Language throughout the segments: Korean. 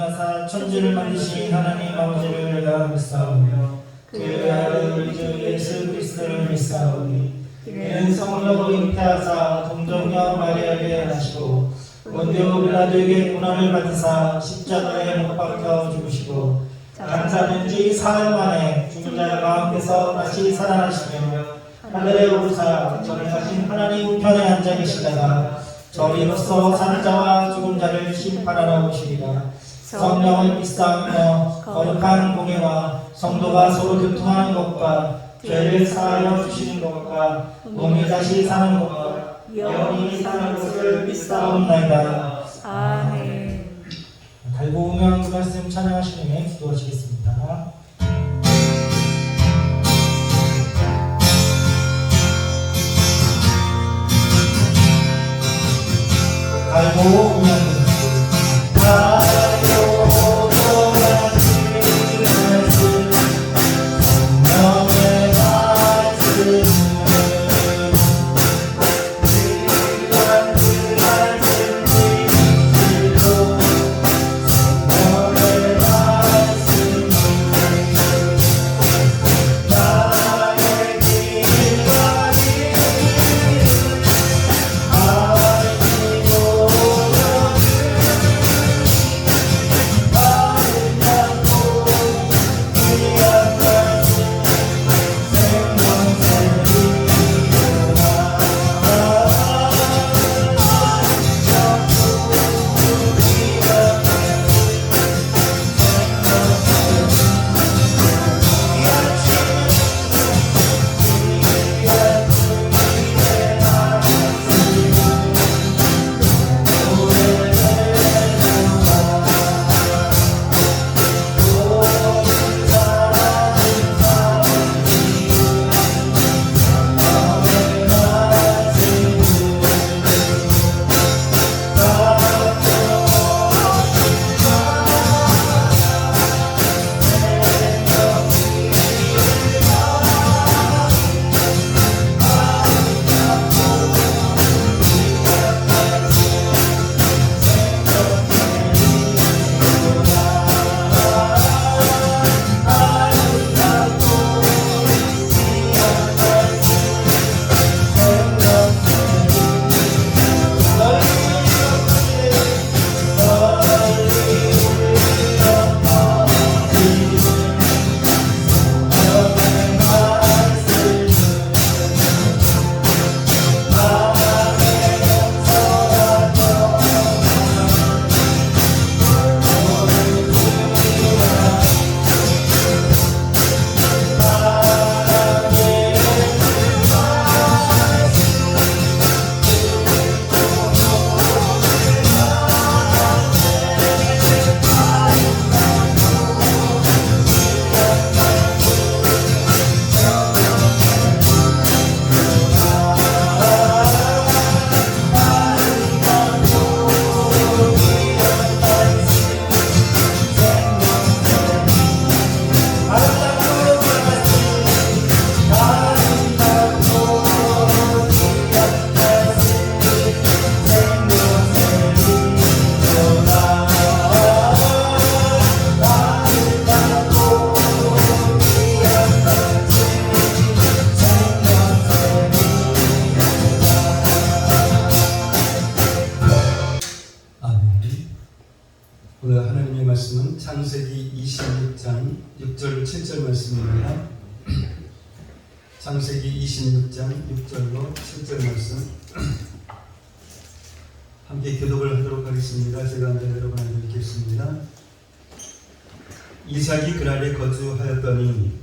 전능하사 천지를 만드신 하나님 아버지를 내가 믿사오며 그의 아들 주 예수 그리스도를 믿사오니 이는 성령으로 잉태하사 동정녀 마리아에게 나시고 본디오 빌라도에게 고난을 받으사 십자가에 못 박혀 죽으시고 장사된 지 사흘 만에 죽은 자 가운데서 다시 살아나시며 하늘에 오르사 전능하신 하나님 우편에 앉아 계시다가 저리로서 사는 자와 죽은 자를 심판하러 오시리라. 성령을 믿사오며 거룩한 공예와 성도가 서로 교통하는 것과 죄를 사하여 주시는 것과 몸이 다시 사는 것과 영원히 사는 것을 믿사옵나이다. 아멘. 달고 오면 그 말씀 찬양하시는 기도하시겠습니다. 달고 오면 오늘 하나님의 말씀은 창세기 26장 6절 7절 말씀입니다. 창세기 26장 6절로 7절 말씀 함께 교독을 하도록 하겠습니다. 제가 앉아 여러분에게 읽겠습니다. 이삭이 그날에 거주하였더니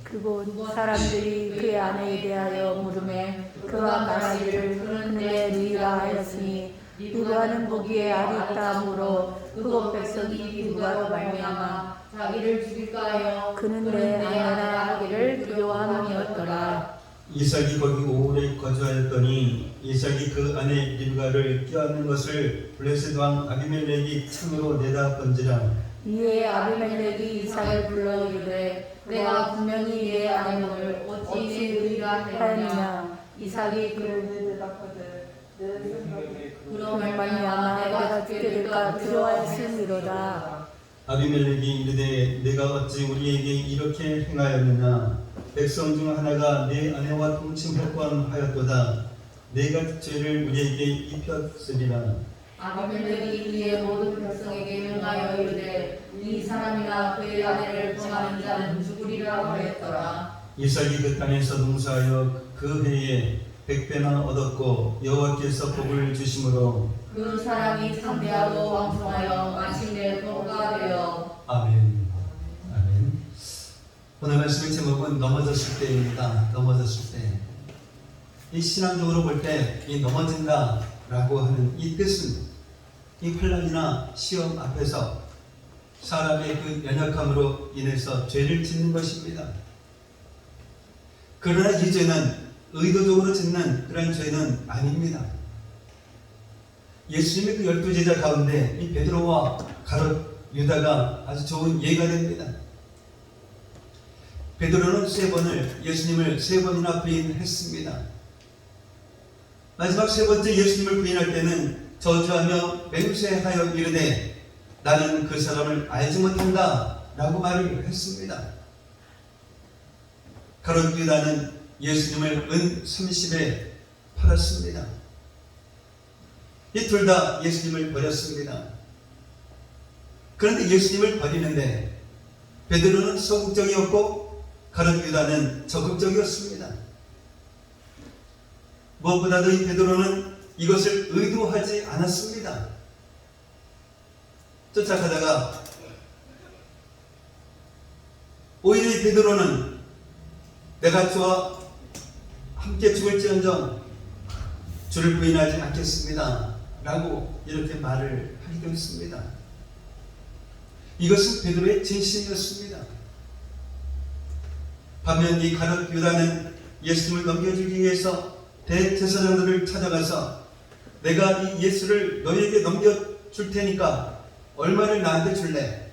그곳 사람들이 그의 아내에 대하여 물음에 그가 말하기를 그는 내 누이라 하였으니 누가는 보기에 알이 있다 하므로 그곳 백성이 누가로 말미암아 자기를 죽일까 하여 그는 내 아내라 하기를 두려워함이었더라. 이삭이 거기 오래 거주하였더니 이삭이 그 아내 리브가를 껴안는 것을 블레셋 왕 아비멜렉이 창으로 내다본지라. 이에 아비멜렉이 이삭을 불러 이르되 내가 분명히 내 아내를 어찌 누이라 하였느냐. 이삭이 그를 대답하되 그로 말미암아 내가 죽게 될까 두려워하였음이로다. 아비멜렉이 이르되 내가 어찌 우리에게 이렇게 행하였느냐. 백성 중 하나가 내 아내와 동침할 뻔하였도다. 내가 죄를 우리에게 입혔으리라. 아비멜렉이 이에 모든 백성에게 명하여 이르되 이 사람이나 그의 아내를 범하는 자는 죽으리라 하였더라. 이삭이 그 땅에서 농사하여 그 해에 100배나 얻었고 여호와께서 복을 주심으로 그 사람이 창대하고 왕성하여 마침내 부가 되어. 아멘. 아멘. 오늘 말씀의 제목은 넘어졌을 때입니다. 넘어졌을 때. 이 신앙적으로 볼 때 이 넘어진다라고 하는 이 뜻은 이 환난이나 시험 앞에서 사람의 그 연약함으로 인해서 죄를 짓는 것입니다. 그러나 이 죄는 의도적으로 짓는 그런 죄는 아닙니다. 예수님의 그 12제자 가운데 이 베드로와 가롯 유다가 아주 좋은 예가 됩니다. 베드로는 예수님을 3번이나 부인했습니다. 마지막 3번째 예수님을 부인할 때는 저주하며 맹세하여 이르되 나는 그 사람을 알지 못한다 라고 말을 했습니다. 가롯 유다는 예수님을 은 30에 팔았습니다. 이 둘 다 예수님을 버렸습니다. 그런데 예수님을 버리는데 베드로는 소극적이었고 가롯 유다는 적극적이었습니다. 무엇보다도 이 베드로는 이것을 의도하지 않았습니다. 쫓아가다가 오히려 이 베드로는 내가 주와 함께 죽을지언정 주를 부인하지 않겠습니다 라고 이렇게 말을 하기도 했습니다. 이것은 베드로의 진심이었습니다. 반면 이 가롯 유다는 예수님을 넘겨주기 위해서 대제사장들을 찾아가서 내가 이 예수를 너희에게 넘겨줄 테니까 얼마를 나한테 줄래?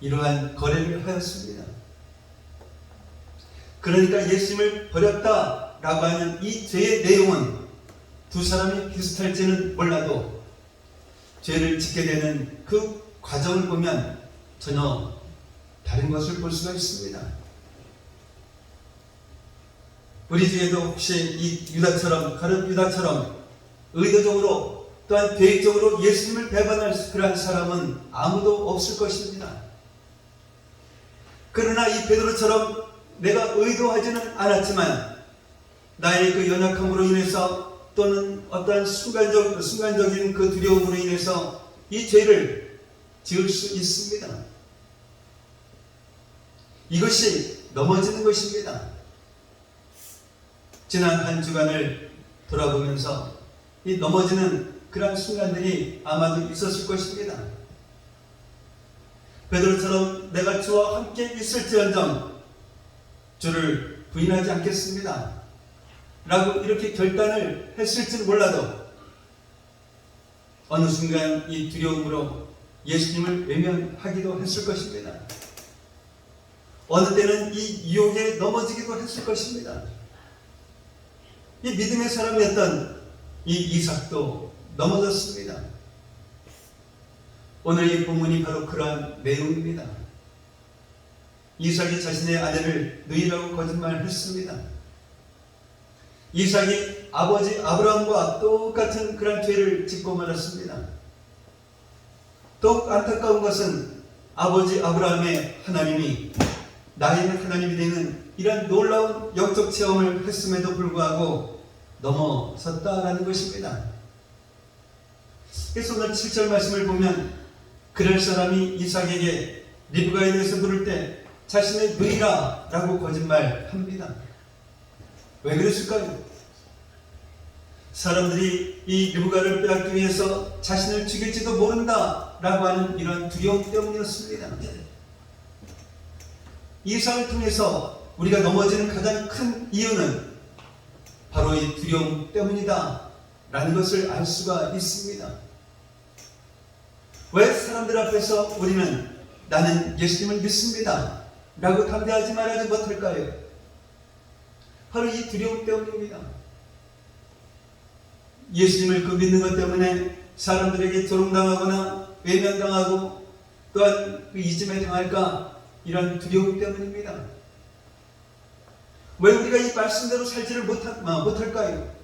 이러한 거래를 하였습니다. 그러니까 예수님을 버렸다라고 하는 이 죄의 내용은 두 사람이 비슷할지는 몰라도 죄를 짓게 되는 그 과정을 보면 전혀 다른 것을 볼 수가 있습니다. 우리 중에도 혹시 이 유다처럼, 가룟 유다처럼 의도적으로 또한 계획적으로 예수님을 배반할 그러한 사람은 아무도 없을 것입니다. 그러나 이 베드로처럼 내가 의도하지는 않았지만 나의 그 연약함으로 인해서 또는 어떠한 순간적인 그 두려움으로 인해서 이 죄를 지을 수 있습니다. 이것이 넘어지는 것입니다. 지난 한 주간을 돌아보면서 이 넘어지는 그러한 순간들이 아마도 있었을 것입니다. 베드로처럼 내가 주와 함께 있을지언정 주를 부인하지 않겠습니다 라고 이렇게 결단을 했을지는 몰라도 어느 순간 이 두려움으로 예수님을 외면하기도 했을 것입니다. 어느 때는 이 유혹에 넘어지기도 했을 것입니다. 이 믿음의 사람이었던 이 이삭도 넘어졌습니다. 오늘 이 본문이 바로 그러한 내용입니다. 이삭이 자신의 아내를 누이라고 거짓말했습니다. 이삭이 아버지 아브라함과 똑같은 그런 죄를 짓고 말았습니다. 또 안타까운 것은 아버지 아브라함의 하나님이 나의 하나님이 되는 이런 놀라운 영적 체험을 했음에도 불구하고 넘어섰다라는 것입니다. 그래서 오늘 7절 말씀을 보면 그럴 사람이 이삭에게 리브가에 대해서 물을 때 자신의 누이라 라고 거짓말합니다. 왜 그랬을까요? 사람들이 이 리브가를 빼앗기 위해서 자신을 죽일지도 모른다 라고 하는 이런 두려움 때문이었습니다. 이삭을 통해서 우리가 넘어지는 가장 큰 이유는 바로 이 두려움 때문이다 라는 것을 알 수가 있습니다. 왜 사람들 앞에서 우리는 나는 예수님을 믿습니다 라고 담대하지 말하지 못할까요? 바로 이 두려움 때문입니다. 예수님을 그 믿는 것 때문에 사람들에게 조롱당하거나 외면당하고 또한 그 이즘에 당할까 이런 두려움 때문입니다. 왜 우리가 이 말씀대로 살지를 못할까요?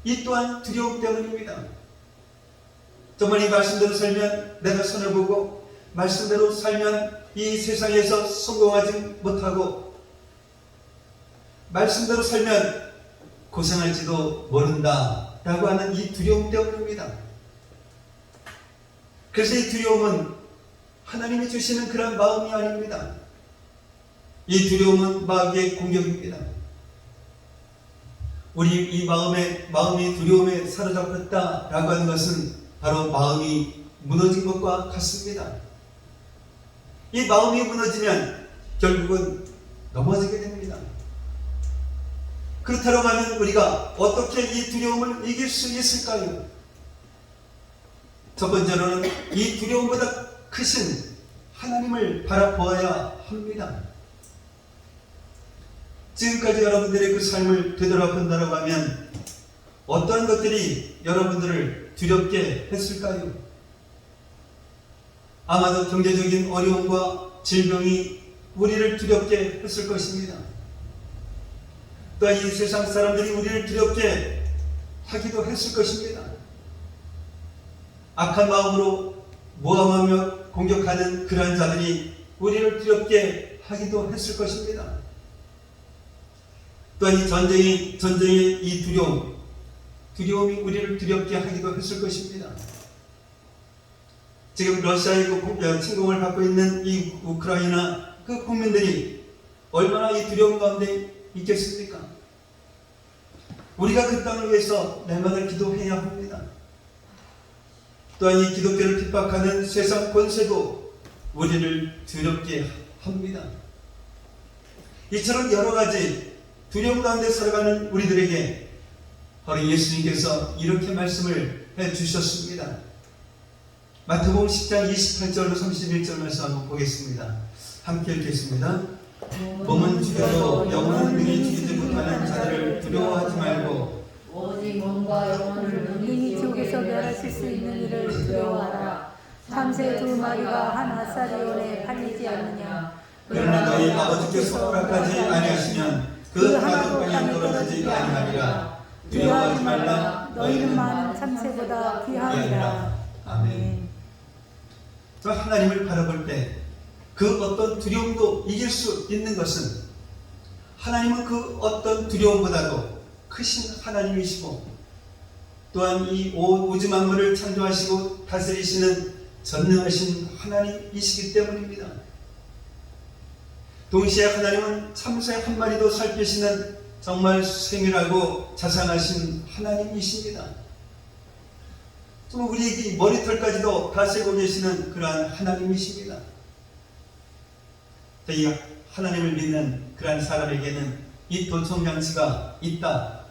이 또한 두려움 때문입니다. 정말 이 말씀대로 살면 내가 손해보고 말씀대로 살면 이 세상에서 성공하지 못하고 말씀대로 살면 고생할지도 모른다 라고 하는 이 두려움 때문입니다. 그래서 이 두려움은 하나님이 주시는 그런 마음이 아닙니다. 이 두려움은 마귀의 공격입니다. 우리 이 마음이 두려움에 사로잡혔다라고 하는 것은 바로 마음이 무너진 것과 같습니다. 이 마음이 무너지면 결국은 넘어지게 됩니다. 그렇다고 하면 우리가 어떻게 이 두려움을 이길 수 있을까요? 첫 번째로는 이 두려움보다 크신 하나님을 바라보아야 합니다. 지금까지 여러분들의 그 삶을 되돌아본다고 하면 어떠한 것들이 여러분들을 두렵게 했을까요? 아마도 경제적인 어려움과 질병이 우리를 두렵게 했을 것입니다. 또 이 세상 사람들이 우리를 두렵게 하기도 했을 것입니다. 악한 마음으로 모함하며 공격하는 그러한 자들이 우리를 두렵게 하기도 했을 것입니다. 또한 이 전쟁의 이 두려움이 우리를 두렵게 하기도 했을 것입니다. 지금 러시아의 침공을 받고 있는 이 우크라이나 그 국민들이 얼마나 이 두려움 가운데 있겠습니까? 우리가 그 땅을 위해서 날마다 기도해야 합니다. 또한 이 기독교를 핍박하는 세상 권세도 우리를 두렵게 합니다. 이처럼 여러 가지 두려움 가운데 살아가는 우리들에게 바로 예수님께서 이렇게 말씀을 해주셨습니다. 마태복음 10장 28절로 31절 말씀 한번 보겠습니다. 함께 읽겠습니다. 몸은 죽여도 영혼은 능히 죽이지 못하는 자들을 두려워하지 말고 오직 몸과 영혼을 능히 지옥에서 멸하실 수 있는 이를 두려워하라. 참새 두 마리가 한 아사리온에 팔리지 않느냐. 그러나 너희 아버지께서 허락하지 아니하시면 그 하나도 땅에 떨어지지 아니하리라. 두려워하지 말라. 너희는 많은 참새보다 귀하니라. 아멘. 저 하나님을 바라볼 때 그 어떤 두려움도 이길 수 있는 것은 하나님은 그 어떤 두려움보다도 크신 하나님이시고 또한 이 우주 만물을 창조하시고 다스리시는 전능하신 하나님이시기 때문입니다. 동시에 하나님은 참새 한 마리도 살피시는 정말 세밀하고 자상하신 하나님이십니다. 우리 머리털까지도 다 세고 계시는 그러한 하나님이십니다. 이 하나님을 믿는 그러한 사람에게는 이 도청장치가 있다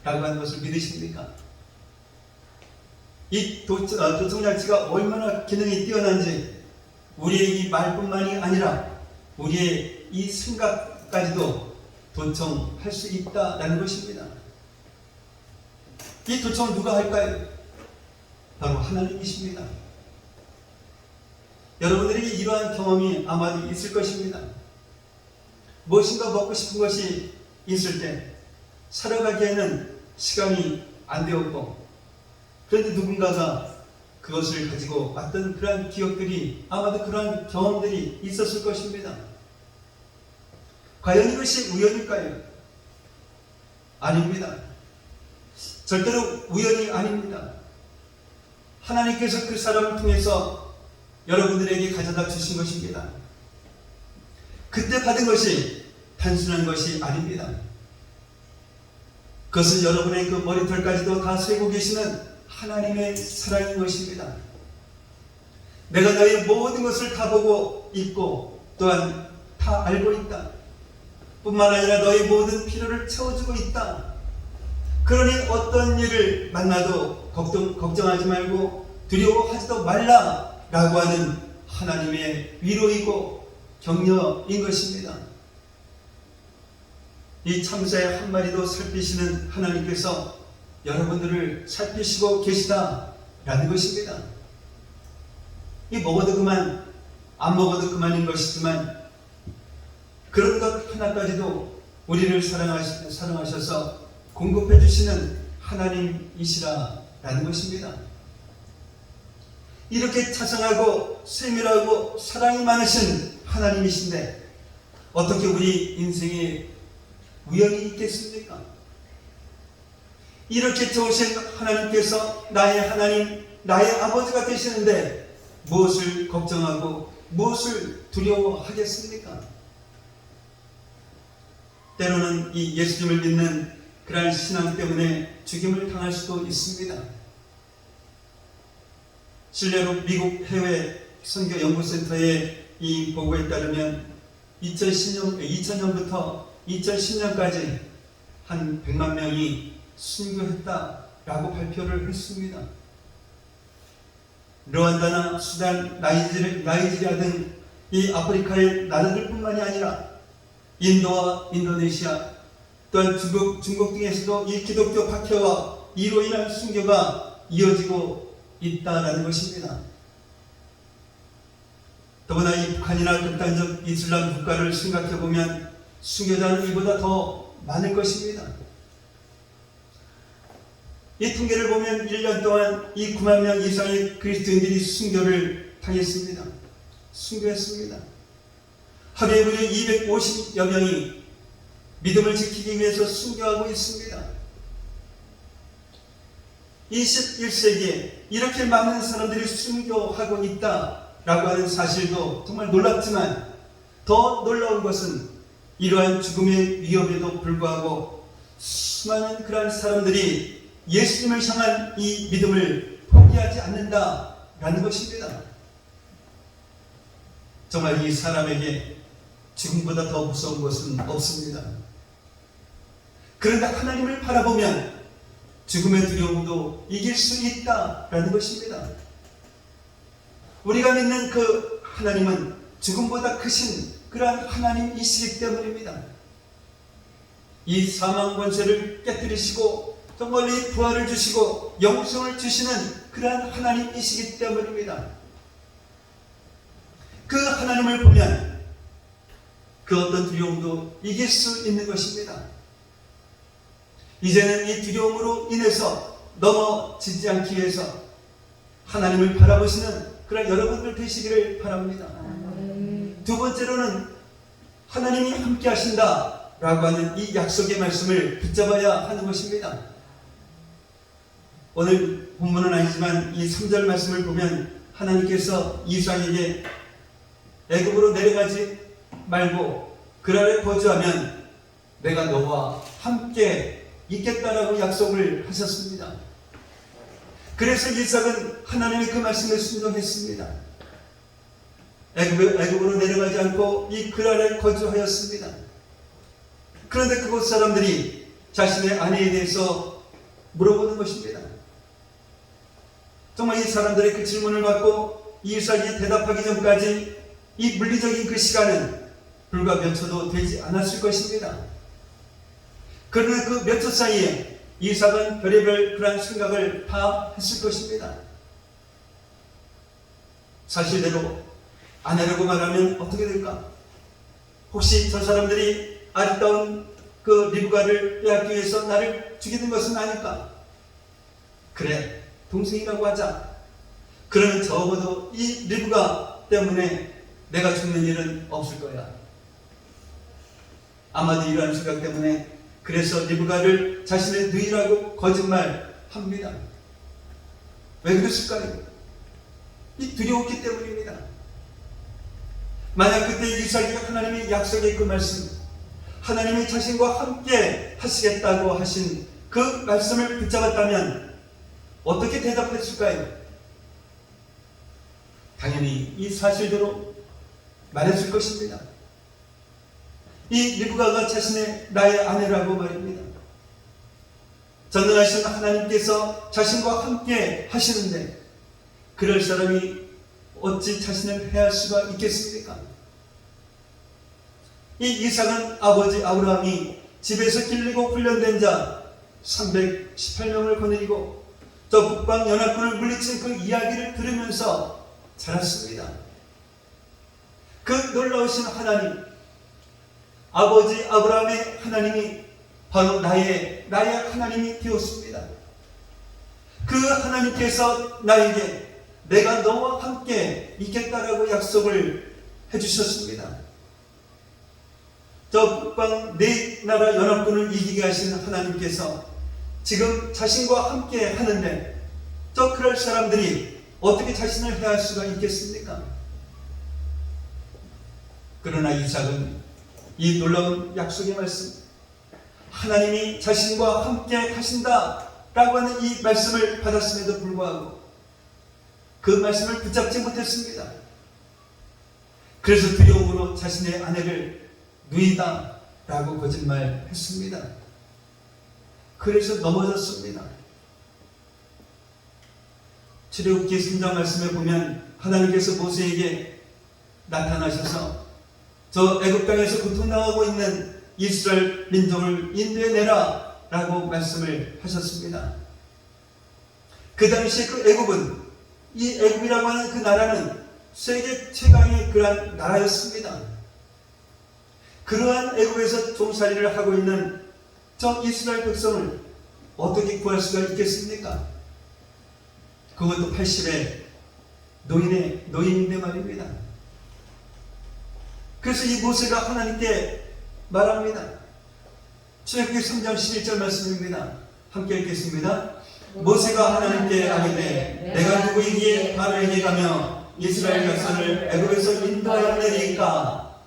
라고 하는 것을 믿으십니까? 이 도청장치가 얼마나 기능이 뛰어난지 우리의 이 말뿐만이 아니라 우리의 이 생각까지도 도청할 수 있다라는 것입니다. 이 도청을 누가 할까요? 바로 하나님이십니다. 여러분들에게 이러한 경험이 아마도 있을 것입니다. 무엇인가 먹고 싶은 것이 있을 때 살아가기에는 시간이 안 되었고 그런데 누군가가 그것을 가지고 왔던 그러한 기억들이 아마도 그러한 경험들이 있었을 것입니다. 과연 이것이 우연일까요? 아닙니다. 절대로 우연이 아닙니다. 하나님께서 그 사람을 통해서 여러분들에게 가져다 주신 것입니다. 그때 받은 것이 단순한 것이 아닙니다. 그것은 여러분의 그 머리털까지도 다 세고 계시는 하나님의 사랑인 것입니다. 내가 너의 모든 것을 다 보고 있고 또한 다 알고 있다. 뿐만 아니라 너의 모든 필요를 채워주고 있다. 그러니 어떤 일을 만나도 걱정하지 말고 두려워하지도 말라 라고 하는 하나님의 위로이고 격려인 것입니다. 이 참새 한 마리도 살피시는 하나님께서 여러분들을 살피시고 계시다라는 것입니다. 이 먹어도 그만, 안 먹어도 그만인 것이지만 그런 것 하나까지도 우리를 사랑하셔서 공급해 주시는 하나님이시라라는 것입니다. 이렇게 자상하고 세밀하고 사랑이 많으신 하나님이신데 어떻게 우리 인생에 우연이 있겠습니까? 이렇게 좋으신 하나님께서 나의 하나님, 나의 아버지가 되시는데 무엇을 걱정하고 무엇을 두려워하겠습니까? 때로는 이 예수님을 믿는 그러한 신앙 때문에 죽임을 당할 수도 있습니다. 실례로 미국 해외 선교 연구센터의 이 보고에 따르면 2000년부터 2010년까지 한 100만 명이 순교했다라고 발표를 했습니다. 르완다나 수단, 나이지리아 등 이 아프리카의 나라들뿐만이 아니라 인도와 인도네시아, 또한 중국 등에서도 이 기독교 박해와 이로 인한 순교가 이어지고 있다라는 것입니다. 더구나 이 북한이나 극단적 이슬람 국가를 생각해 보면 순교자는 이보다 더 많을 것입니다. 이 통계를 보면 1년 동안 이 9만 명 이상의 그리스도인들이 순교를 당했습니다. 순교했습니다. 하루에 무려 250여 명이 믿음을 지키기 위해서 순교하고 있습니다. 21세기에 이렇게 많은 사람들이 순교하고 있다라고 하는 사실도 정말 놀랍지만 더 놀라운 것은 이러한 죽음의 위협에도 불구하고 수많은 그러한 사람들이 예수님을 향한 이 믿음을 포기하지 않는다라는 것입니다. 정말 이 사람에게 죽음보다 더 무서운 것은 없습니다. 그런데 하나님을 바라보면 죽음의 두려움도 이길 수 있다라는 것입니다. 우리가 믿는 그 하나님은 죽음보다 크신 그러한 하나님이시기 때문입니다. 이 사망 권세를 깨뜨리시고 또 멀리 부활을 주시고 영생을 주시는 그러한 하나님이시기 때문입니다. 그 하나님을 보면 그 어떤 두려움도 이길 수 있는 것입니다. 이제는 이 두려움으로 인해서 넘어지지 않기 위해서 하나님을 바라보시는 그런 여러분들 되시기를 바랍니다. 두 번째로는 하나님이 함께 하신다라고 하는 이 약속의 말씀을 붙잡아야 하는 것입니다. 오늘 본문은 아니지만 이 3절 말씀을 보면 하나님께서 이삭에게 애굽으로 내려가지 말고 그 아래 거주하면 내가 너와 함께 있겠다라고 약속을 하셨습니다. 그래서 이삭은 하나님의 그 말씀에 순종했습니다. 애굽으로 내려가지 않고 이 그 아래 거주하였습니다. 그런데 그곳 사람들이 자신의 아내에 대해서 물어보는 것입니다. 정말 이 사람들의 그 질문을 받고 이삭이 대답하기 전까지 이 물리적인 그 시간은 불과 몇 초도 되지 않았을 것입니다. 그러나 그 몇 초 사이에 이삭은 별의별 그러한 생각을 다 했을 것입니다. 사실대로 아내라고 말하면 어떻게 될까? 혹시 저 사람들이 아리따운 그 리브가를 빼앗기 위해서 나를 죽이는 것은 아닐까? 그래, 동생이라고 하자. 그러면 적어도 이 리브가 때문에 내가 죽는 일은 없을 거야. 아마도 이러한 생각 때문에 그래서 리브가를 자신의 누이라고 거짓말합니다. 왜 그랬을까요? 이 두려웠기 때문입니다. 만약 그때 이삭이 하나님의 약속의 그 말씀, 하나님이 자신과 함께 하시겠다고 하신 그 말씀을 붙잡았다면 어떻게 대답했을까요? 당연히 이 사실대로 말했을 것입니다. 이 리브가가 자신의 나의 아내라고 말입니다. 전능하신 하나님께서 자신과 함께 하시는데 그럴 사람이 어찌 자신을 해할 수가 있겠습니까? 이 이삭은 아버지 아브라함이 집에서 길리고 훈련된 자, 318명을 거느리고 저 북방 연합군을 물리친 그 이야기를 들으면서 자랐습니다. 그 놀라우신 하나님, 아버지 아브라함의 하나님이 바로 나의 하나님이 되었습니다. 그 하나님께서 나에게 내가 너와 함께 있겠다라고 약속을 해주셨습니다. 저 북방 네 나라 연합군을 이기게 하신 하나님께서 지금 자신과 함께 하는데 저 그럴 사람들이 어떻게 자신을 해할 수가 있겠습니까? 그러나 이삭은 이 놀라운 약속의 말씀, 하나님이 자신과 함께 하신다라고 하는 이 말씀을 받았음에도 불구하고 그 말씀을 붙잡지 못했습니다. 그래서 두려움으로 자신의 아내를 누이다 라고 거짓말했습니다. 그래서 넘어졌습니다. 출애굽기 3장 말씀에 보면 하나님께서 모세에게 나타나셔서 저 애굽 땅에서 고통당하고 있는 이스라엘 민족을 인도해내라 라고 말씀을 하셨습니다. 그 당시에 그 애굽은, 이 애굽이라고 하는 그 나라는 세계 최강의 그러한 나라였습니다. 그러한 애굽에서 종살이를 하고 있는 저 이스라엘 백성을 어떻게 구할 수가 있겠습니까? 그것도 80의 노인인데 말입니다. 그래서 이 모세가 하나님께 말합니다. 출애굽기 3장 11절 말씀입니다. 함께 읽겠습니다. 모세가 하나님께 하기를 내가 누구이기에 바로에게 가며 이스라엘 백성을 애굽에서 인도하여 내리까?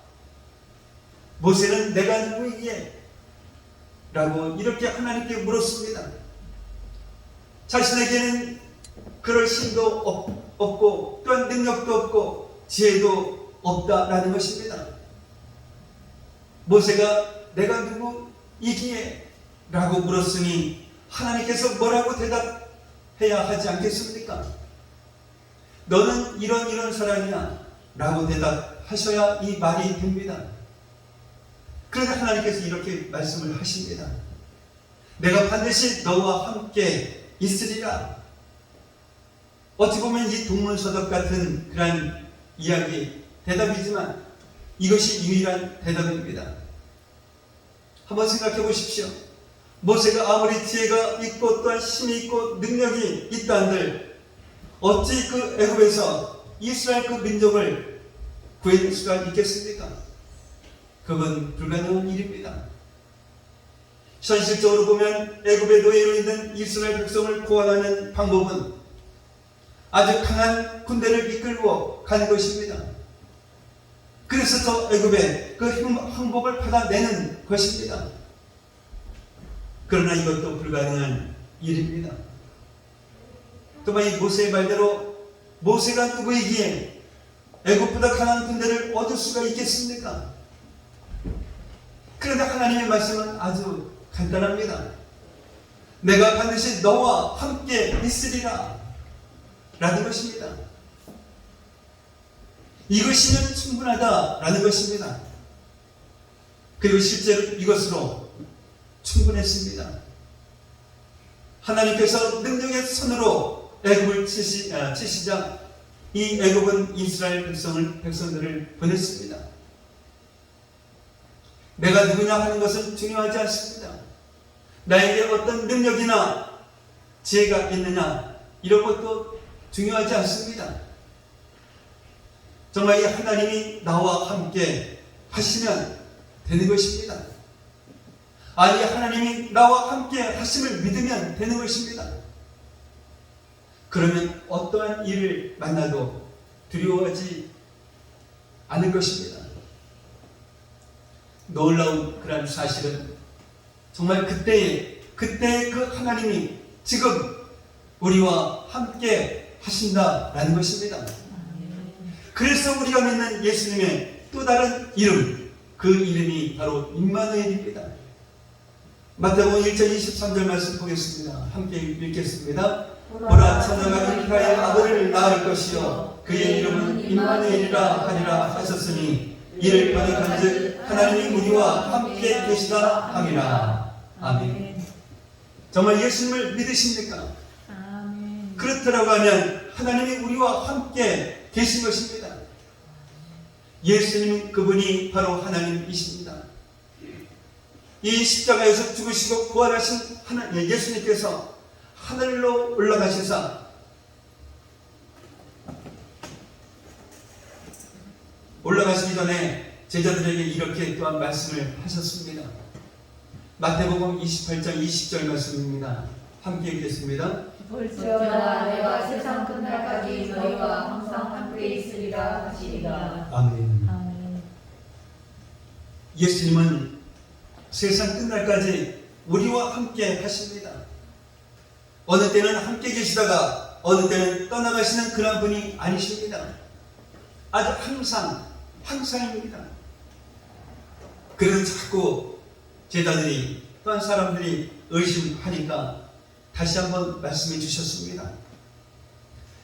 모세는 내가 누구이기에? 라고 이렇게 하나님께 물었습니다. 자신에게는 그럴 힘도 없고 또한 능력도 없고 지혜도 없다라는 것입니다. 모세가 내가 누구이기에? 라고 물었으니 하나님께서 뭐라고 대답해야 하지 않겠습니까? 너는 이런 사람이야 라고 대답하셔야 이 말이 됩니다. 그런데 하나님께서 이렇게 말씀을 하십니다. 내가 반드시 너와 함께 있으리라. 어찌 보면 이 동문서답 같은 그런 이야기, 대답이지만 이것이 유일한 대답입니다. 한번 생각해 보십시오. 모세가 아무리 지혜가 있고 또한 힘이 있고 능력이 있다 한들 어찌 그 애굽에서 이스라엘 그 민족을 구해낼 수가 있겠습니까? 그건 불가능한 일입니다. 현실적으로 보면 애굽의 노예로 있는 이스라엘 백성을 구원하는 방법은 아주 강한 군대를 이끌고 가는 것입니다. 그래서 저 애굽의 그 항복을 받아내는 것입니다. 그러나 이것도 불가능한 일입니다. 또한 이 모세의 말대로 모세가 누구이기에 애굽보다 강한 군대를 얻을 수가 있겠습니까? 그런데 하나님의 말씀은 아주 간단합니다. 내가 반드시 너와 함께 있으리라 라는 것입니다. 이것이면 충분하다라는 것입니다. 그리고 실제로 이것으로 충분했습니다. 하나님께서 능력의 손으로 애굽을 치시자 이 애굽은 이스라엘 백성들을 보냈습니다. 내가 누구냐 하는 것은 중요하지 않습니다. 나에게 어떤 능력이나 지혜가 있느냐 이런 것도 중요하지 않습니다. 정말 이 하나님이 나와 함께 하시면 되는 것입니다. 아니 하나님이 나와 함께 하심을 믿으면 되는 것입니다. 그러면 어떠한 일을 만나도 두려워하지 않을 것입니다. 놀라운 그런 사실은 정말 그때의 그 하나님이 지금 우리와 함께 하신다라는 것입니다. 그래서 우리가 믿는 예수님의 또 다른 이름, 그 이름이 바로 임마누엘입니다. 마태복음 1장 23절 말씀 보겠습니다. 함께 읽겠습니다. 보라 처녀가 잉타의 아들을 낳을 것이요 그의 이름은 임마누엘이라 하리라 하셨으니 이를 번역한즉 하나님이 우리와 함께 계시다 함이라. 아멘. 정말 예수님을 믿으십니까? 아멘. 그렇다라고 하면 하나님이 우리와 함께 계신 것입니다. 예수님 그분이 바로 하나님이십니다. 이 십자가에서 죽으시고 부활하신 예수님께서 하늘로 올라가셔서 올라가시기 전에 제자들에게 이렇게 또한 말씀을 하셨습니다. 마태복음 28장 20절 말씀입니다. 함께 읽겠습니다. 볼지어다 내가 세상 끝날까지 너희와 항상 함께 있으리라 하시리라. 아멘. 아멘. 예수님은 세상 끝날까지 우리와 함께 하십니다. 어느 때는 함께 계시다가 어느 때는 떠나가시는 그런 분이 아니십니다. 아주 항상입니다. 그래서 자꾸 제자들이 또한 사람들이 의심하니까 다시 한번 말씀해 주셨습니다.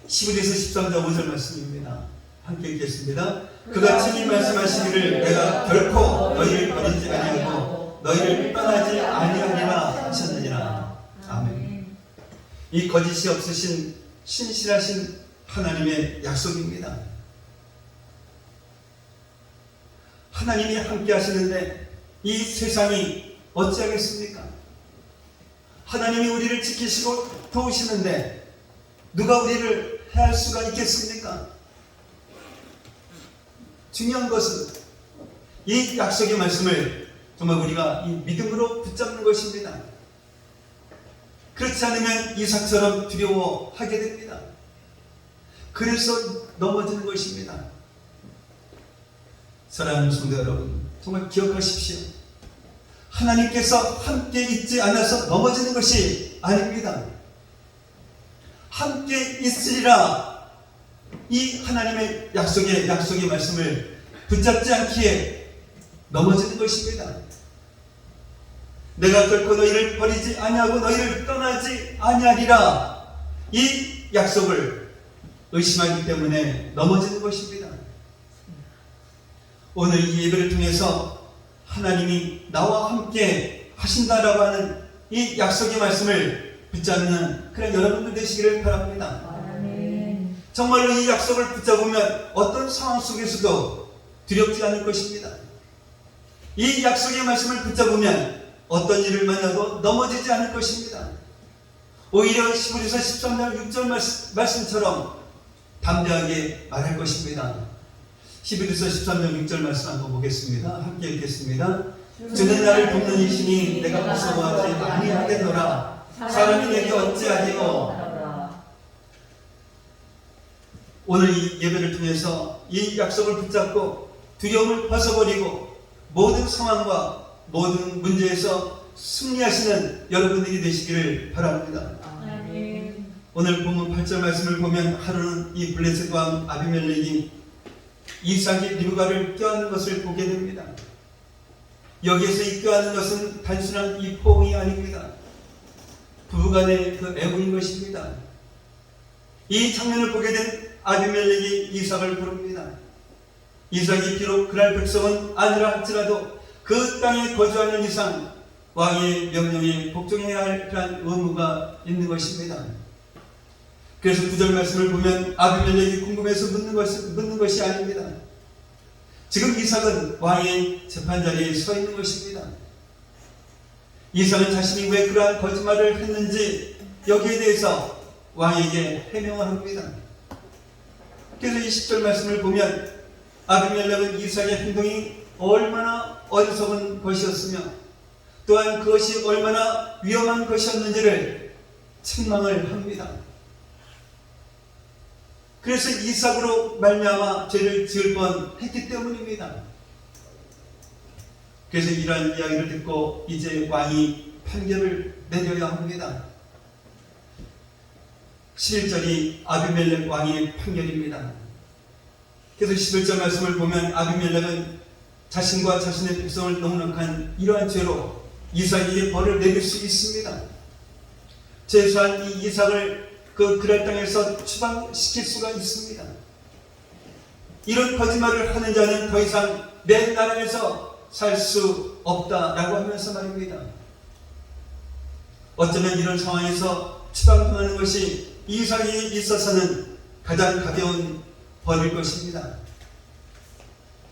11에서 13절 5절 말씀입니다. 함께 읽겠습니다. 그가 친히 말씀하시기를 내가 결코 너희를 버리지 아니하고 너희를 떠나지 아니하리라 하셨느니라. 아멘. 이 거짓이 없으신 신실하신 하나님의 약속입니다. 하나님이 함께 하시는데 이 세상이 어찌하겠습니까? 하나님이 우리를 지키시고 도우시는데 누가 우리를 해할 수가 있겠습니까? 중요한 것은 이 약속의 말씀을 정말 우리가 이 믿음으로 붙잡는 것입니다. 그렇지 않으면 이삭처럼 두려워하게 됩니다. 그래서 넘어지는 것입니다. 사랑하는 성도 여러분, 정말 기억하십시오. 하나님께서 함께 있지 않아서 넘어지는 것이 아닙니다. 함께 있으리라. 이 하나님의 약속의 말씀을 붙잡지 않기에 넘어지는 것입니다. 내가 결코 너희를 버리지 아니하고 너희를 떠나지 아니하리라. 이 약속을 의심하기 때문에 넘어지는 것입니다. 오늘 이 예배를 통해서 하나님이 나와 함께 하신다라고 하는 이 약속의 말씀을 붙잡는 그런 여러분들 되시기를 바랍니다. 아멘. 정말로 이 약속을 붙잡으면 어떤 상황 속에서도 두렵지 않을 것입니다. 이 약속의 말씀을 붙잡으면 어떤 일을 만나도 넘어지지 않을 것입니다. 오히려 11에서 13절 6절 말씀처럼 담대하게 말할 것입니다. 11에서 13절 6절 말씀 한번 보겠습니다. 함께 읽겠습니다. 주는 나를 돕는 이시니 내가 무서워하지 아니하겠노라. 사람이 내게 어찌하리요. 오늘 이 예배를 통해서 이 약속을 붙잡고 두려움을 벗어버리고 모든 상황과 모든 문제에서 승리하시는 여러분들이 되시기를 바랍니다. 아멘. 오늘 본문 8절 말씀을 보면 하루는 이 블레셋 왕 아비멜렉이 이삭이 리브가를 껴안는 것을 보게 됩니다. 여기에서 이 껴안는 것은 단순한 이 포옹이 아닙니다. 부부간의 그 애무인 것입니다. 이 장면을 보게 된 아비멜렉이 이삭을 부릅니다. 이삭이 비록 그날 백성은 아니라 할지라도 그 땅에 거주하는 이상 왕의 명령에 복종해야 할 그런 의무가 있는 것입니다. 그래서 9절 말씀을 보면 아비멜렉이 궁금해서 묻는 것이 아닙니다. 지금 이삭은 왕의 재판자리에 서 있는 것입니다. 이삭은 자신이 왜 그러한 거짓말을 했는지 여기에 대해서 왕에게 해명을 합니다. 그래서 이 10절 말씀을 보면 아비멜렉은 이삭의 행동이 얼마나 어리석은 것이었으며 또한 그것이 얼마나 위험한 것이었는지를 책망을 합니다. 그래서 이삭으로 말미암아 죄를 지을 뻔했기 때문입니다. 그래서 이러한 이야기를 듣고 이제 왕이 판결을 내려야 합니다. 11절이 아비멜렉 왕의 판결입니다. 그래서 11절 말씀을 보면 아비멜렉은 자신과 자신의 백성을 농락한 이러한 죄로 이삭에게 벌을 내릴 수 있습니다. 최소한 이 이삭을 그랄 땅에서 추방시킬 수가 있습니다. 이런 거짓말을 하는 자는 더 이상 내 나라에서 살 수 없다라고 하면서 말입니다. 어쩌면 이런 상황에서 추방당하는 것이 이삭에게 있어서는 가장 가벼운 벌일 것입니다.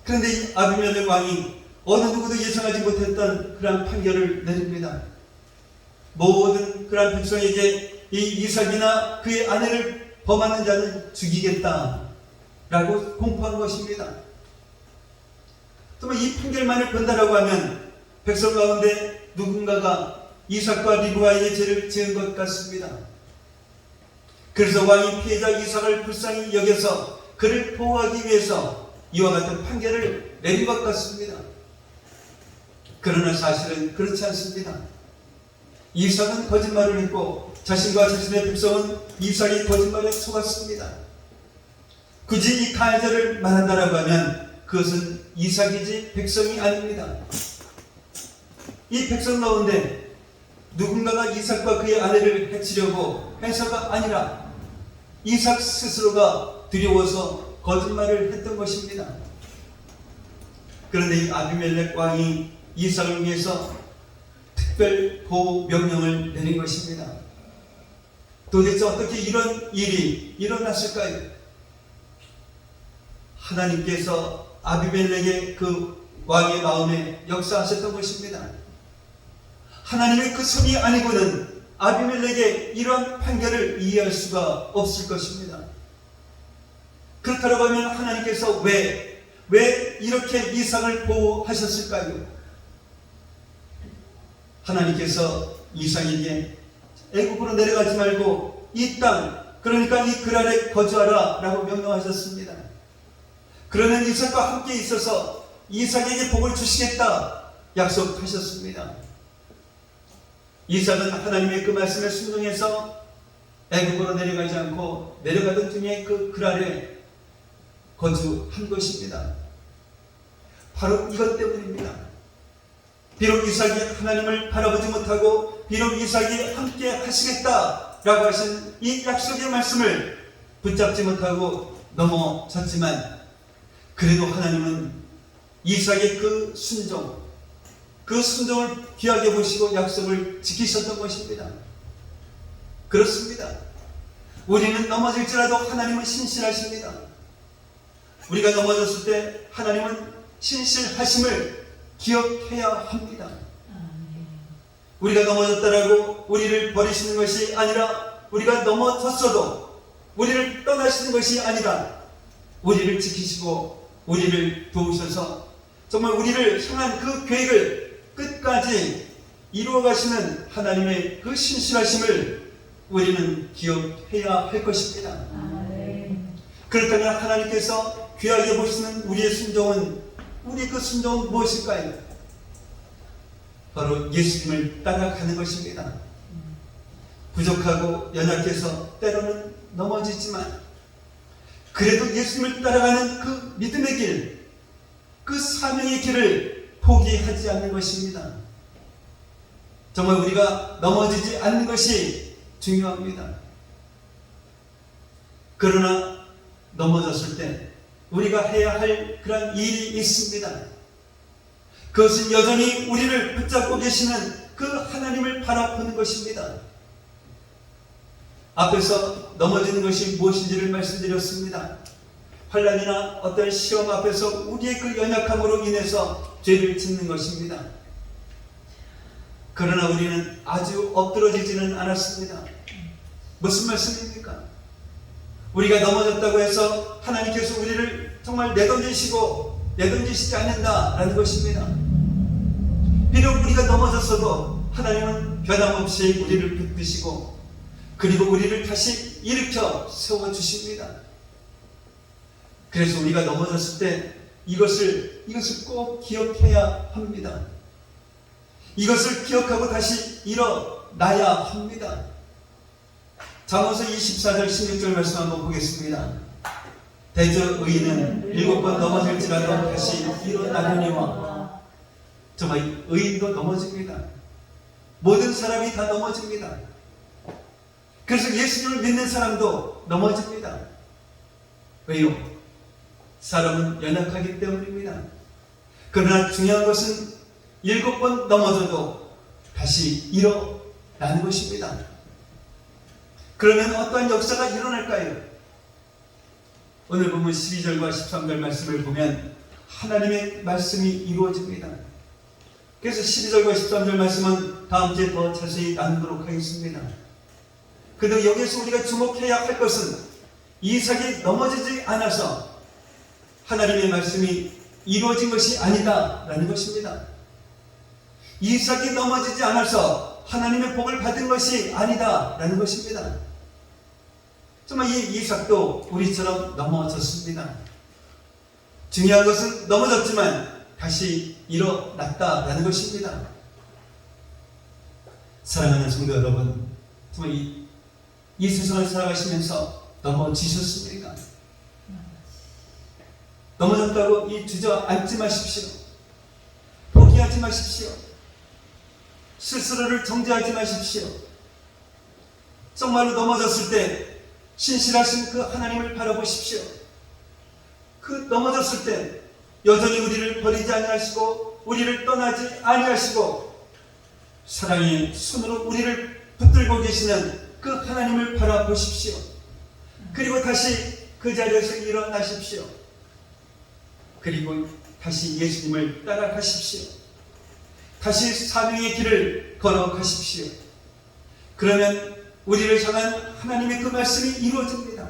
그런데 이 아비멜렉 왕이 어느 누구도 예상하지 못했던 그러한 판결을 내립니다. 모든 그러한 백성에게 이 이삭이나 그의 아내를 범하는 자는 죽이겠다 라고 공포한 것입니다. 정말 이 판결만을 본다라고 하면 백성 가운데 누군가가 이삭과 리브가에게 죄를 지은 것 같습니다. 그래서 왕이 피해자 이삭을 불쌍히 여겨서 그를 보호하기 위해서 이와 같은 판결을 내린 것 같습니다. 그러나 사실은 그렇지 않습니다. 이삭은 거짓말을 했고 자신과 자신의 백성은 이삭이 거짓말에 속았습니다. 굳이 이 가해자를 말한다라고 하면 그것은 이삭이지 백성이 아닙니다. 이 백성 가운데 누군가가 이삭과 그의 아내를 해치려고 해서가 아니라 이삭 스스로가 두려워서 거짓말을 했던 것입니다. 그런데 이 아비멜렉 왕이 이삭을 위해서 특별 보호 명령을 내린 것입니다. 도대체 어떻게 이런 일이 일어났을까요? 하나님께서 아비멜렉의 그 왕의 마음에 역사하셨던 것입니다. 하나님의 그 손이 아니고는 아비멜렉의 이러한 판결을 이해할 수가 없을 것입니다. 그렇다고 하면 하나님께서 왜 이렇게 이삭을 보호하셨을까요? 하나님께서 이삭에게 애국으로 내려가지 말고 이 땅, 그러니까 이 그랄에 거주하라 라고 명령하셨습니다. 그러면 이삭과 함께 있어서 이삭에게 복을 주시겠다 약속하셨습니다. 이삭은 하나님의 그 말씀에 순종해서 애국으로 내려가지 않고 내려가던 중에 그 그랄에 거주한 것입니다. 바로 이것 때문입니다. 비록 이삭이 하나님을 바라보지 못하고 비록 이삭이 함께 하시겠다라고 하신 이 약속의 말씀을 붙잡지 못하고 넘어졌지만 그래도 하나님은 이삭의 그 순종을 귀하게 보시고 약속을 지키셨던 것입니다. 그렇습니다. 우리는 넘어질지라도 하나님은 신실하십니다. 우리가 넘어졌을 때 하나님은 신실하심을 기억해야 합니다. 우리가 넘어졌다라고 우리를 버리시는 것이 아니라 우리가 넘어졌어도 우리를 떠나시는 것이 아니라 우리를 지키시고 우리를 도우셔서 정말 우리를 향한 그 계획을 끝까지 이루어 가시는 하나님의 그 신실하심을 우리는 기억해야 할 것입니다. 그렇다면 하나님께서 귀하게 보시는 우리의 순종은 우리의 그 순종은 무엇일까요? 바로 예수님을 따라가는 것입니다. 부족하고 연약해서 때로는 넘어지지만 그래도 예수님을 따라가는 그 믿음의 길, 그 사명의 길을 포기하지 않는 것입니다. 정말 우리가 넘어지지 않는 것이 중요합니다. 그러나 넘어졌을 때 우리가 해야 할 그런 일이 있습니다. 그것은 여전히 우리를 붙잡고 계시는 그 하나님을 바라보는 것입니다. 앞에서 넘어지는 것이 무엇인지를 말씀드렸습니다. 환난이나 어떤 시험 앞에서 우리의 그 연약함으로 인해서 죄를 짓는 것입니다. 그러나 우리는 아주 엎드러지지는 않았습니다. 무슨 말씀입니까? 우리가 넘어졌다고 해서 하나님께서 우리를 정말 내던지시지 않는다라는 것입니다. 비록 우리가 넘어졌어도 하나님은 변함없이 우리를 붙드시고 그리고 우리를 다시 일으켜 세워주십니다. 그래서 우리가 넘어졌을 때 이것을 꼭 기억해야 합니다. 이것을 기억하고 다시 일어나야 합니다. 잠언서 24절 16절 말씀 한번 보겠습니다. 대저 의인은 7번 넘어질지라도 다시 일어나려니와. 정말 의인도 넘어집니다. 모든 사람이 다 넘어집니다. 그래서 예수님을 믿는 사람도 넘어집니다. 왜요? 사람은 연약하기 때문입니다. 그러나 중요한 것은 7번 넘어져도 다시 라는 것입니다. 그러면 어떠한 역사가 일어날까요? 오늘 보면 12절과 13절 말씀을 보면 하나님의 말씀이 이루어집니다. 그래서 12절과 13절 말씀은 다음 주에 더 자세히 나누도록 하겠습니다. 그런데 여기서 우리가 주목해야 할 것은 이삭이 넘어지지 않아서 하나님의 말씀이 이루어진 것이 아니다 라는 것입니다. 이삭이 넘어지지 않아서 하나님의 복을 받은 것이 아니다 라는 것입니다. 정말 이 이삭도 우리처럼 넘어졌습니다. 중요한 것은 넘어졌지만 다시 일어났다라는 것입니다. 사랑하는 성도 여러분, 정말 이 세상을 살아가시면서 넘어지셨습니까? 넘어졌다고 주저앉지 마십시오. 포기하지 마십시오. 스스로를 정죄하지 마십시오. 정말로 넘어졌을 때 신실하신 그 하나님을 바라보십시오. 그 넘어졌을 때 여전히 우리를 버리지 아니하시고 우리를 떠나지 아니하시고 사랑의 손으로 우리를 붙들고 계시는 그 하나님을 바라보십시오. 그리고 다시 그 자리에서 일어나십시오. 그리고 다시 예수님을 따라가십시오. 다시 사명의 길을 걸어가십시오. 그러면 우리를 향한 하나님의 그 말씀이 이루어집니다.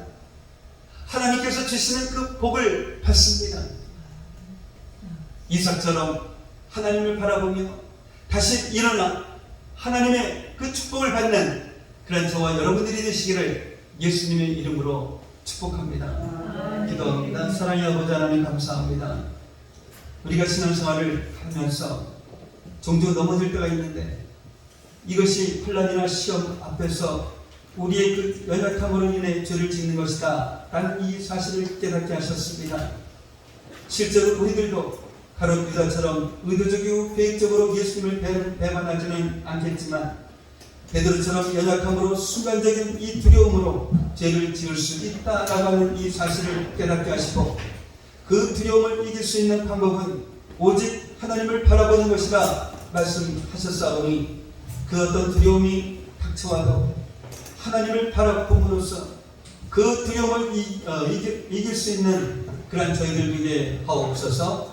하나님께서 주시는 그 복을 받습니다. 이삭처럼 하나님을 바라보며 다시 일어나 하나님의 그 축복을 받는 그런 저와 여러분들이 되시기를 예수님의 이름으로 축복합니다. 기도합니다. 사랑의 아버지 하나님 감사합니다. 우리가 신앙생활을 하면서 종종 넘어질 때가 있는데 이것이 혼란이나 시험 앞에서 우리의 그 연약함으로 인해 죄를 짓는 것이다 라는 이 사실을 깨닫게 하셨습니다. 실제로 우리들도 가롯 유다처럼 의도적이고 계획적으로 예수님을 배반하지는 않겠지만 베드로처럼 연약함으로 순간적인 이 두려움으로 죄를 지을 수 있다라고 하는 이 사실을 깨닫게 하시고 그 두려움을 이길 수 있는 방법은 오직 하나님을 바라보는 것이라 말씀하셨사오니 그 어떤 두려움이 닥쳐와도 하나님을 바라봄으로써 그 두려움을 이길 수 있는 그러한 저희들에게 하옵소서.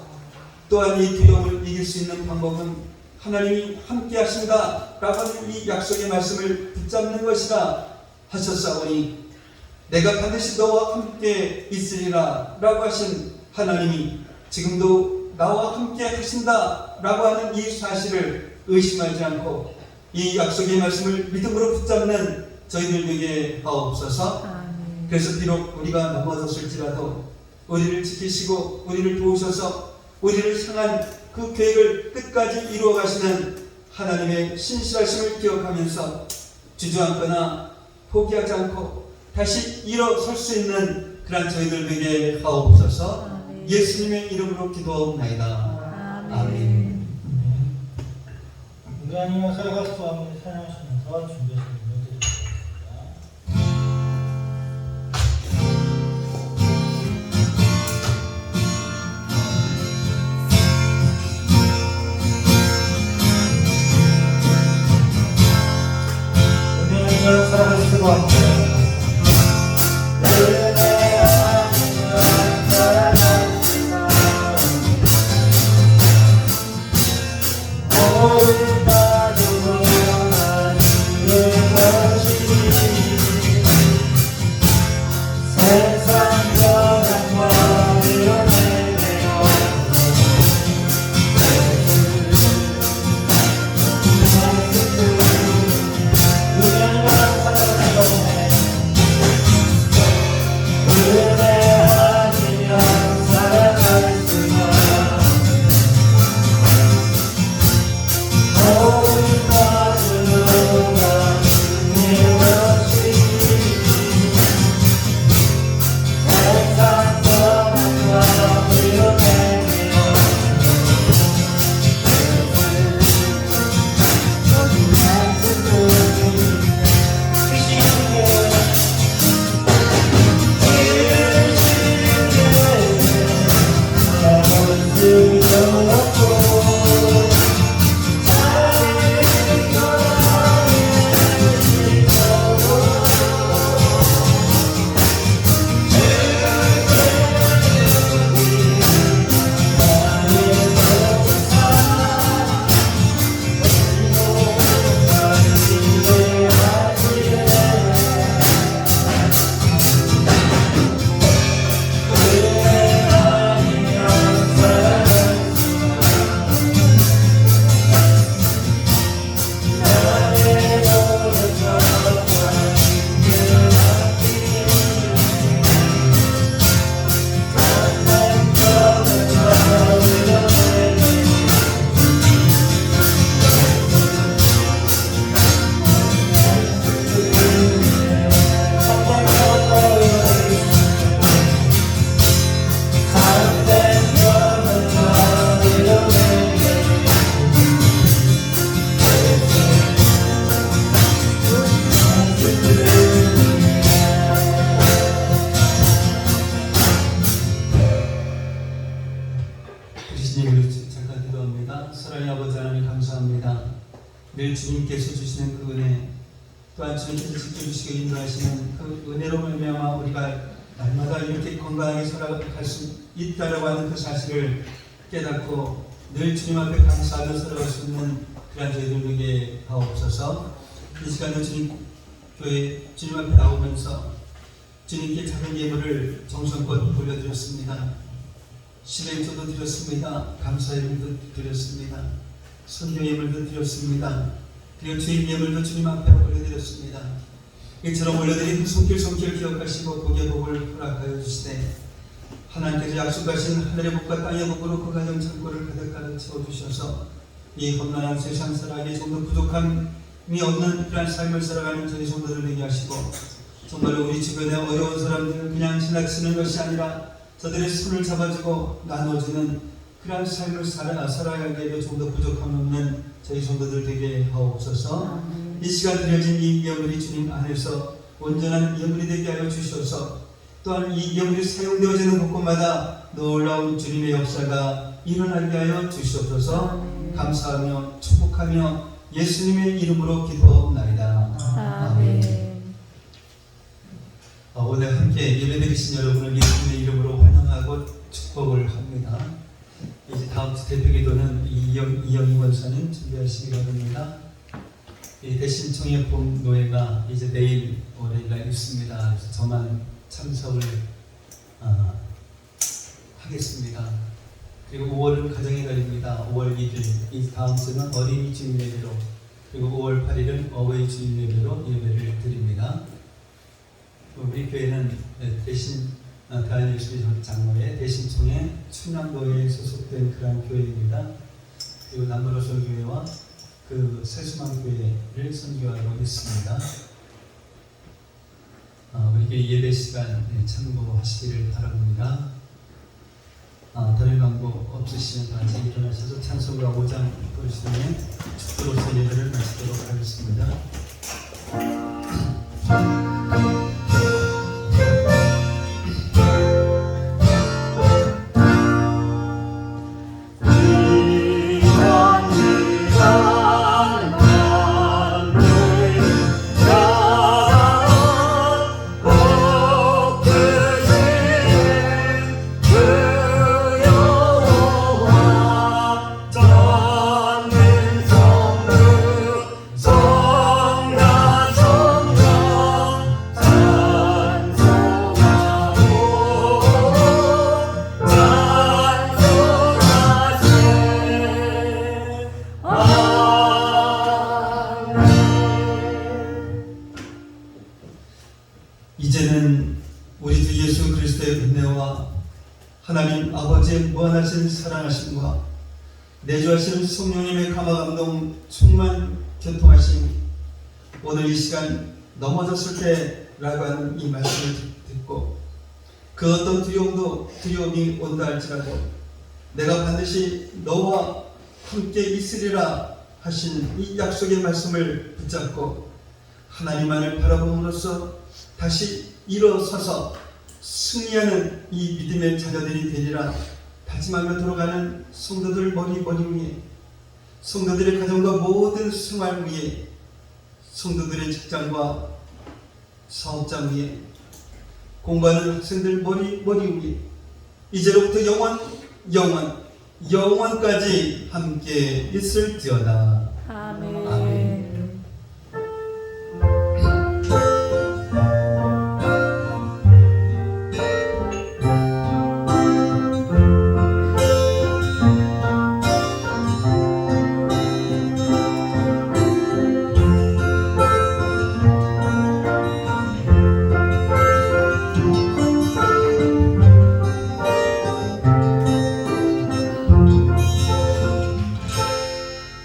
또한 이 두려움을 이길 수 있는 방법은 하나님이 함께 하신다라고 하는 이 약속의 말씀을 붙잡는 것이라 하셨사오니 내가 반드시 너와 함께 있으리라 라고 하신 하나님이 지금도 나와 함께 하신다라고 하는 이 사실을 의심하지 않고 이 약속의 말씀을 믿음으로 붙잡는 저희들에게 하옵소서. 그래서 비록 우리가 넘어졌을지라도 우리를 지키시고 우리를 도우셔서 우리를 향한 그 계획을 끝까지 이루어 가시는 하나님의 신실하심을 기억하면서 주저앉거나 포기하지 않고 다시 일어설 수 있는 그런 저희들에게 하옵소서. 예수님의 이름으로 기도하옵나이다. 아멘. 인간이와 살아가서 한번 사랑하시면서 준비하시는 사랑을 쓰고 함께 주님을 잠깐 기도합니다. 사랑의 아버지 하나님 감사합니다. 늘 주님께서 주시는 그 은혜, 또한 주님께서 지켜주시고 인도하시는 그 은혜로 말미암아 우리가 날마다 이렇게 건강하게 살아갈 수 있다라고 하는 그 사실을 깨닫고 늘 주님 앞에 감사하며 살아갈 수 있는 그런 저희들 되게 하옵소서. 이 시간에 주님 교회 주님 앞에 나오면서 주님께 작은 예물을 정성껏 올려드렸습니다. 신행조도 드렸습니다. 감사 예물도 드렸습니다. 선교 예물도 드렸습니다. 그리고 주인 예물도 주님 앞에 올려드렸습니다. 이처럼 올려드린 그 손길 기억하시고 복의 복을 허락하여 주시되 하나님께서 약속하신 하늘의 복과 땅의 복으로 그 가정 창고를 가득 채워주셔서 이 험난한 세상 살아가기에 좀 더 부족함이 없는 그런 삶을 살아가는 저희 성도들 되게 하시고 정말로 우리 주변에 어려운 사람들은 그냥 지나치는 것이 아니라 저들의 손을 잡아주고 나눠주는 그런 삶을 살아가기에도 좀 더 부족함 없는 저희 성도들 되게 하옵소서. 이 시간 드려진 이 예물이 주님 안에서 온전한 예물이 되게 하여 주셔서 또한 이 예물이 사용되어지는 곳곳마다 놀라운 주님의 역사가 일어나게 하여 주시옵소서. 감사하며 축복하며 예수님의 이름으로 기도하옵나이다. 아멘. 오늘 함께 예배드리신 여러분을 예수님의 이름으로 환영하고 축복을 합니다. 이제 다음 주 대표기도는 이영희 원사님 준비하시기 바랍니다. 대신청의 봄 노예가 이제 내일 월요일날 있습니다. 그래서 저만 참석을 하겠습니다. 그리고 5월은 가정의 달입니다. 5월 1일 이 다음 주는 어린이 주일 예배로, 그리고 5월 8일은 어버이 주일 예배로 예배를 드립니다. 우리 교회는 대신 대한예수의 장로회 대신총회 충남도에 소속된 그런 교회입니다. 그리고 남부로설교회와 그 세수만교회를 선교하고 있습니다. 우리 교회 예배 시간 참고하시기를 바랍니다. 다른 방법 없으시면 다시 일어나셔서 찬송가 5장 부르시면 축도로서 예배를 마치도록 하겠습니다. 이제는 우리 주 예수 그리스도의 은혜와 하나님 아버지의 무한하신 사랑하심과 내주하시는 성령님의 감화감동 충만 교통하심, 오늘 이 시간 넘어졌을 때라고 하는 이 말씀을 듣고 그 어떤 두려움이 온다 할지라도 내가 반드시 너와 함께 있으리라 하신 이 약속의 말씀을 붙잡고 하나님만을 바라봄으로써 다시 일어서서 승리하는 이 믿음의 자녀들이 되리라 다짐하며 돌아가는 성도들 머리 위에, 성도들의 가정과 모든 생활 위에, 성도들의 직장과 사업장 위에, 공부하는 학생들 머리 위에 이제로부터 영원까지 함께 있을지어다. 아멘.